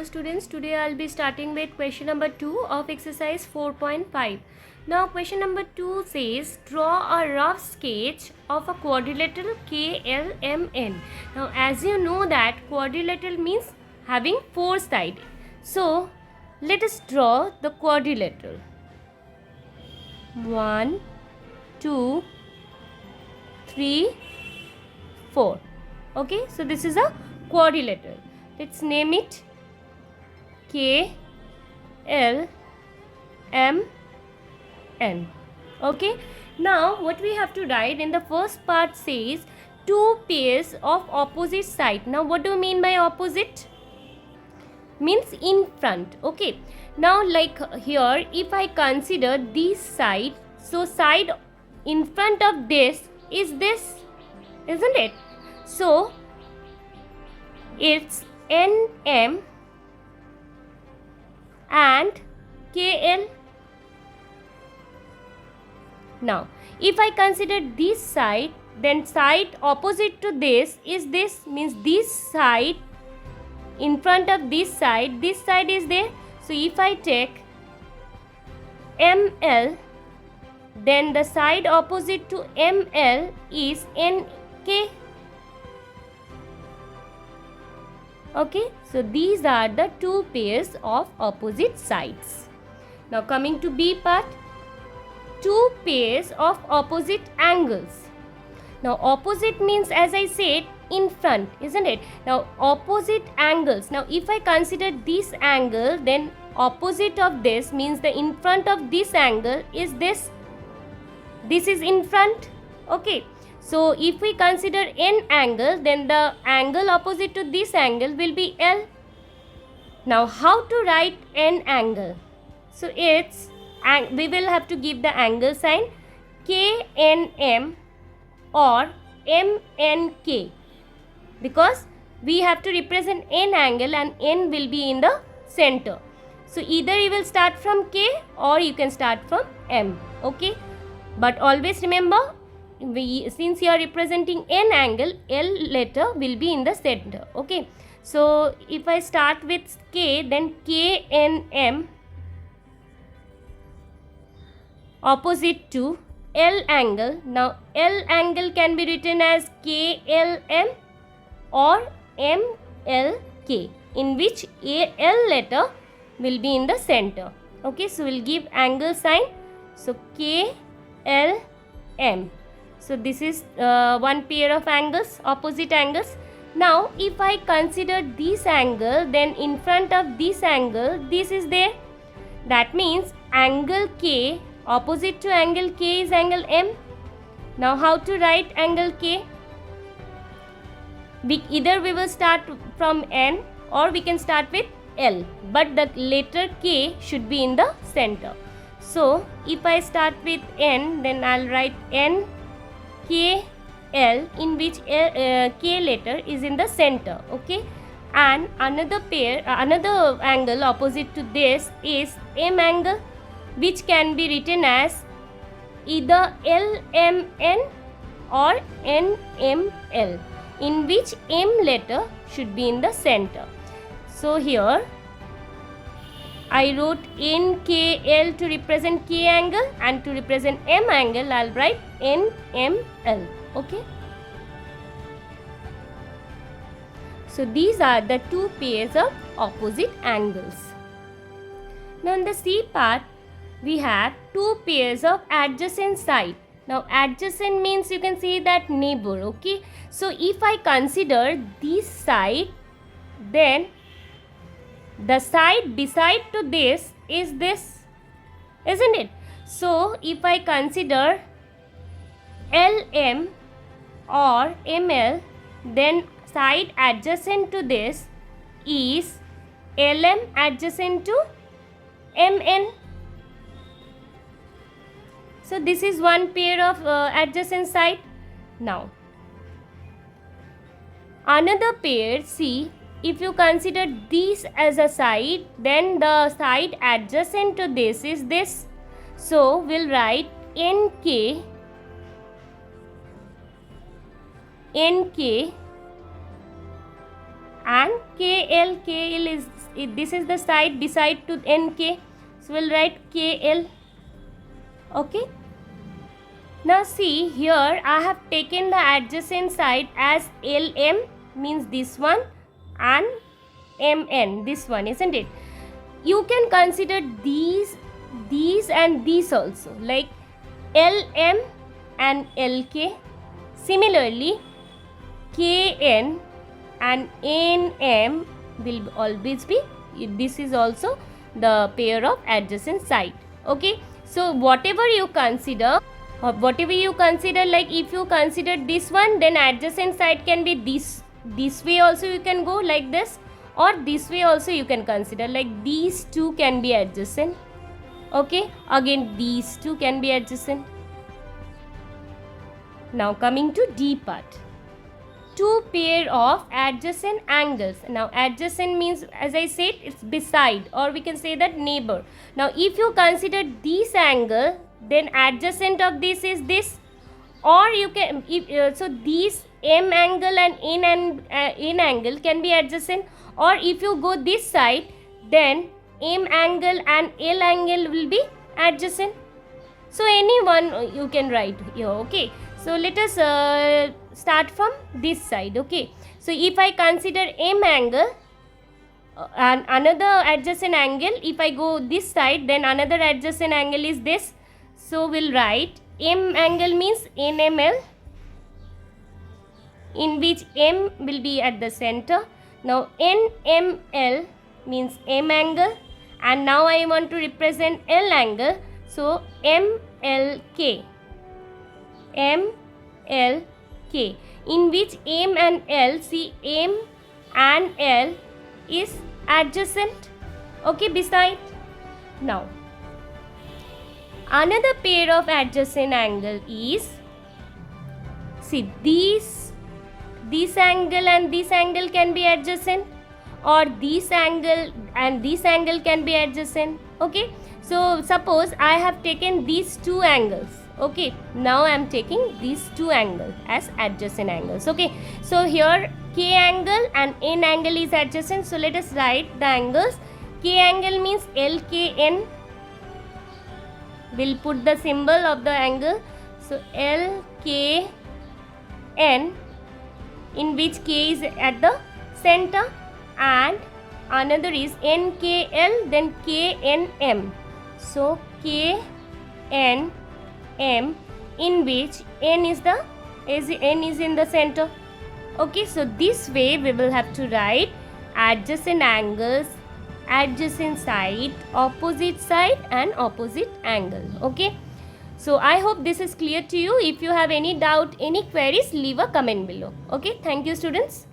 students, today I'll be starting with question number 2 of exercise 4.5. Now question number 2 says draw a rough sketch of a quadrilateral KLMN. Now as you know that quadrilateral means having 4 sides. So let us draw the quadrilateral. 1, 2, 3, 4. Okay, so this is a quadrilateral. Let's name it K L M N. Okay, now what we have to write in the first part says two pairs of opposite side. Now what do you mean by opposite? Means in front. Okay, now like here if I consider this side, so side in front of this is this, isn't it? So it's NM and KL. Now if I consider this side, then side opposite to this is this, means this side in front of this side is there. So if I take ML, then the side opposite to ML is NK. Okay, so these are the two pairs of opposite sides. Now coming to B part, two pairs of opposite angles. Now opposite means, as I said, in front, isn't it? Now opposite angles. Now if I consider this angle, then opposite of this means the in front of this angle is this. This is in front. Okay. So if we consider N angle, then the angle opposite to this angle will be L. Now how to write N angle? So it's, we will have to give the angle sign KNM or MNK, because we have to represent N angle and N will be in the center. So either you will start from K or you can start from M. Okay, but always remember, since you are representing N angle, L letter will be in the center. Okay, so if I start with K, then KNM opposite to L angle. Now L angle can be written as KLM or MLK, in which L letter will be in the center. Okay, so we'll give angle sign. So KLM. So this is one pair of angles, opposite angles. Now if I consider this angle, then in front of this angle, this is there. That means angle K opposite to angle K is angle M. Now how to write angle K? Either we will start from N or we can start with L, but the letter K should be in the center. So if I start with N, then I'll write N K L, in which K letter is in the center. Okay, and another pair, another angle opposite to this is M angle, which can be written as either LMN or NML, in which M letter should be in the center. So here I wrote NKL to represent K angle, and to represent M angle I'll write NML. Okay, so these are the two pairs of opposite angles. Now in the C part, we have two pairs of adjacent side. Now adjacent means you can say that neighbor. Okay, so if I consider this side, then the side beside to this is this, isn't it? So if I consider LM or ML, then side adjacent to this is LM adjacent to MN. So this is one pair of adjacent side. Now another pair, C, if you consider this as a side, then the side adjacent to this is this. So we'll write NK and KL. KL this is the side beside to NK. So we'll write KL. Okay. Now see here, I have taken the adjacent side as LM, means this one, and MN, this one, isn't it? You can consider these and these also, like LM and LK. Similarly, KN and NM will always be, this is also the pair of adjacent side. Okay, so whatever you consider, like if you consider this one, then adjacent side can be this way also, you can go like this, or this way also you can consider, like these two can be adjacent. Okay, again these two can be adjacent. Now coming to D part. Two pair of adjacent angles. Now adjacent means, as I said, it's beside, or we can say that neighbor. Now if you consider this angle, then adjacent of this is this, or you can, so these M angle and N angle can be adjacent, or if you go this side, then M angle and L angle will be adjacent. So any one you can write here. Okay, so let us start from this side. Okay, so if I consider M angle and another adjacent angle, if I go this side, then another adjacent angle is this. So we'll write M angle means NML, in which M will be at the center. Now NML means M angle, and now I want to represent L angle. So MLK, MLK, in which M and L, see M and L is adjacent. Okay, beside. Now another pair of adjacent angle is, see this angle and this angle can be adjacent, or this angle and this angle can be adjacent. Okay, so suppose I have taken these two angles. Okay, now I am taking these two angles as adjacent angles. Okay, so here K angle and N angle is adjacent. So let us write the angles. K angle means LKN. We'll put the symbol of the angle. So LKN, in which K is at the center, and another is NKL, then KNM. So KNM, in which N is in the center. Okay, so this way we will have to write adjacent angles, adjacent side, opposite side, and opposite angle. Okay, so I hope this is clear to you. If you have any doubt, any queries, leave a comment below. Okay, thank you students.